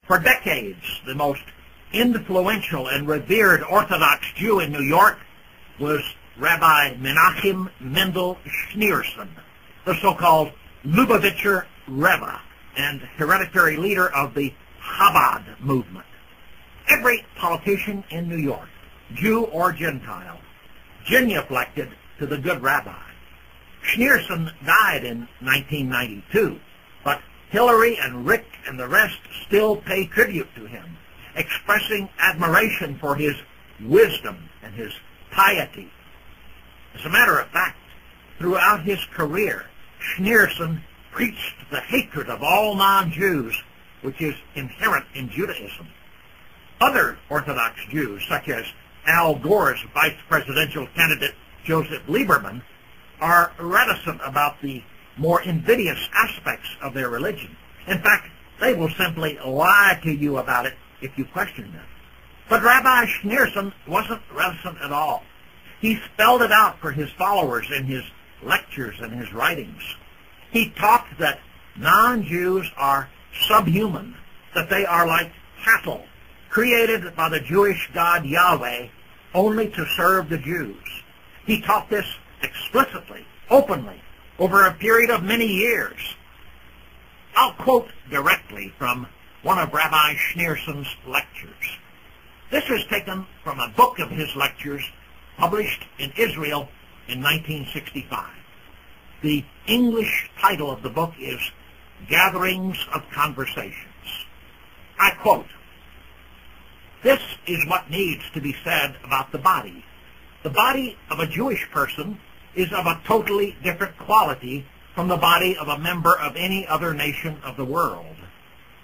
For decades, the most influential and revered Orthodox Jew in New York was Rabbi Menachem Mendel Schneerson, the so-called Lubavitcher Rebbe and hereditary leader of the Chabad movement. Every politician in New York, Jew or Gentile, genuflected to the good rabbi. Schneerson died in 1992, but Hillary and Rick and the rest still pay tribute to him, expressing admiration for his wisdom and his piety. As a matter of fact, throughout his career, Schneerson preached the hatred of all non-Jews, which is inherent in Judaism. Other Orthodox Jews, such as Al Gore's vice presidential candidate Joseph Lieberman, are reticent about the more invidious aspects of their religion. In fact, they will simply lie to you about it if you question them. But Rabbi Schneerson wasn't reticent at all. He spelled it out for his followers in his lectures and his writings. He taught that non-Jews are subhuman, that they are like cattle, created by the Jewish God Yahweh only to serve the Jews. He taught this explicitly, openly, over a period of many years. I'll quote directly from one of Rabbi Schneerson's lectures. This is taken from a book of his lectures published in Israel in 1965. The English title of the book is Gatherings of Conversations. I quote, "This is what needs to be said about the body. The body of a Jewish person is of a totally different quality from the body of a member of any other nation of the world.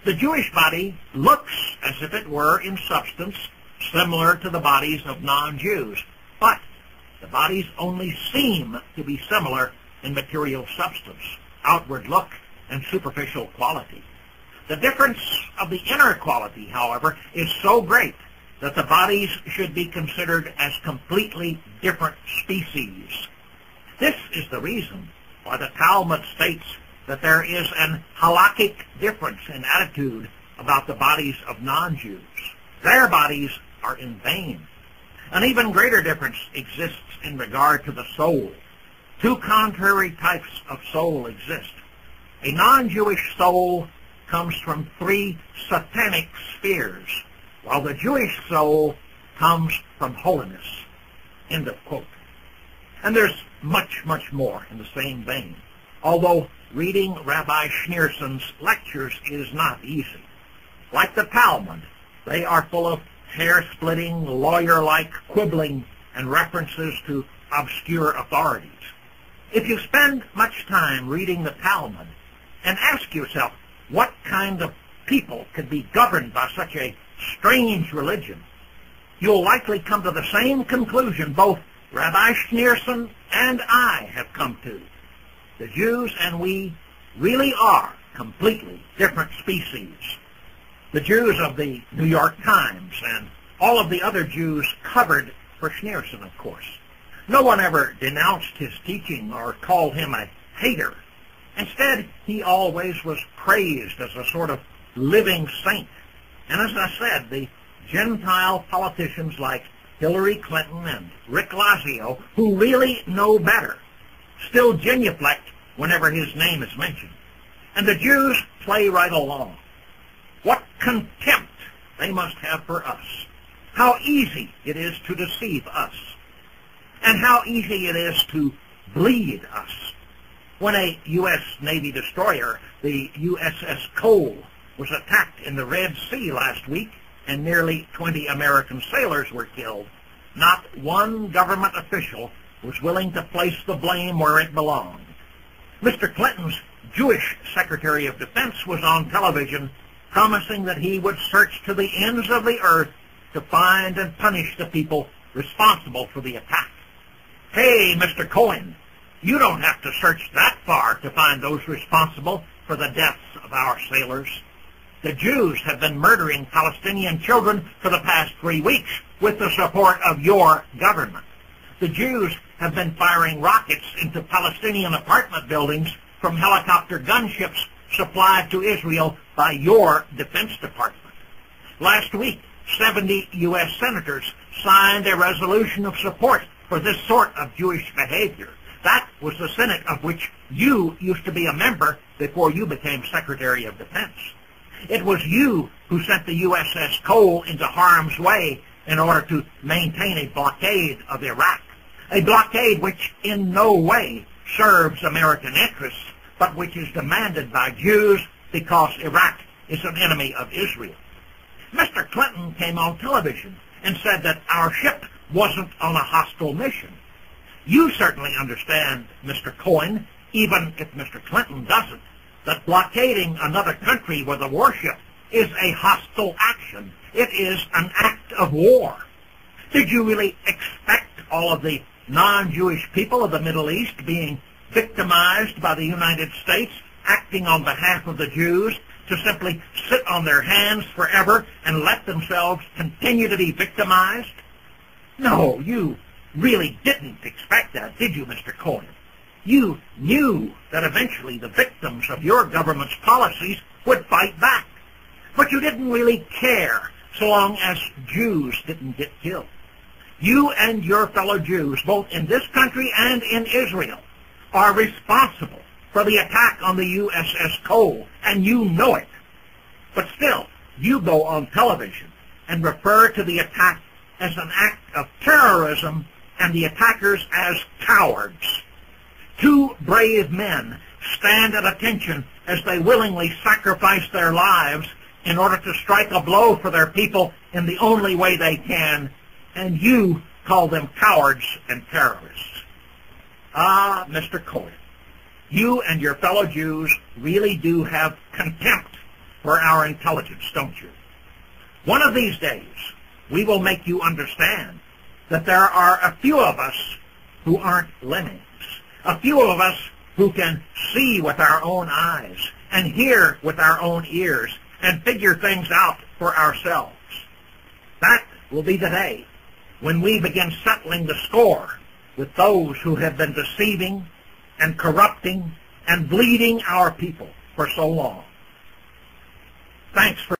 The Jewish body looks as if it were, in substance, similar to the bodies of non-Jews, but the bodies only seem to be similar in material substance, outward look, and superficial quality. The difference of the inner quality, however, is so great that the bodies should be considered as completely different species. This is the reason why the Talmud states that there is an halakhic difference in attitude about the bodies of non-Jews. Their bodies are in vain. An even greater difference exists in regard to the soul. Two contrary types of soul exist. A non-Jewish soul comes from three satanic spheres, while the Jewish soul comes from holiness." End of quote. And there's much, much more in the same vein, although reading Rabbi Schneerson's lectures is not easy. Like the Talmud, they are full of hair-splitting, lawyer-like quibbling and references to obscure authorities. If you spend much time reading the Talmud and ask yourself what kind of people could be governed by such a strange religion, you'll likely come to the same conclusion both Rabbi Schneerson and I have come to. The Jews and we really are completely different species. The Jews of the New York Times and all of the other Jews covered for Schneerson, of course. No one ever denounced his teaching or called him a hater. Instead, he always was praised as a sort of living saint. And as I said, the Gentile politicians like Hillary Clinton and Rick Lazio, who really know better, still genuflect whenever his name is mentioned. And the Jews play right along. What contempt they must have for us. How easy it is to deceive us. And how easy it is to bleed us. When a U.S. Navy destroyer, the USS Cole, was attacked in the Red Sea last week and nearly 20 American sailors were killed, not one government official was willing to place the blame where it belonged. Mr. Clinton's Jewish Secretary of Defense was on television promising that he would search to the ends of the earth to find and punish the people responsible for the attack. Hey, Mr. Cohen, you don't have to search that far to find those responsible for the deaths of our sailors. The Jews have been murdering Palestinian children for the past 3 weeks with the support of your government. The Jews have been firing rockets into Palestinian apartment buildings from helicopter gunships supplied to Israel by your Defense Department. Last week, 70 U.S. senators signed a resolution of support for this sort of Jewish behavior. That was the Senate of which you used to be a member before you became Secretary of Defense. It was you who sent the USS Cole into harm's way in order to maintain a blockade of Iraq, a blockade which in no way serves American interests, but which is demanded by Jews because Iraq is an enemy of Israel. Mr. Clinton came on television and said that our ship wasn't on a hostile mission. You certainly understand, Mr. Cohen, even if Mr. Clinton doesn't, that blockading another country with a warship is a hostile action. It is an act of war. Did you really expect all of the non-Jewish people of the Middle East being victimized by the United States, acting on behalf of the Jews, to simply sit on their hands forever and let themselves continue to be victimized? No, you really didn't expect that, did you, Mr. Cohen? You knew that eventually the victims of your government's policies would fight back. But you didn't really care so long as Jews didn't get killed. You and your fellow Jews, both in this country and in Israel, are responsible for the attack on the USS Cole, and you know it. But still, you go on television and refer to the attack as an act of terrorism and the attackers as cowards. Two brave men stand at attention as they willingly sacrifice their lives in order to strike a blow for their people in the only way they can, and you call them cowards and terrorists. Ah, Mr. Cohen, you and your fellow Jews really do have contempt for our intelligence, don't you? One of these days, we will make you understand that there are a few of us who aren't lemmings, a few of us who can see with our own eyes and hear with our own ears and figure things out for ourselves. That will be the day when we begin settling the score with those who have been deceiving and corrupting and bleeding our people for so long. Thanks for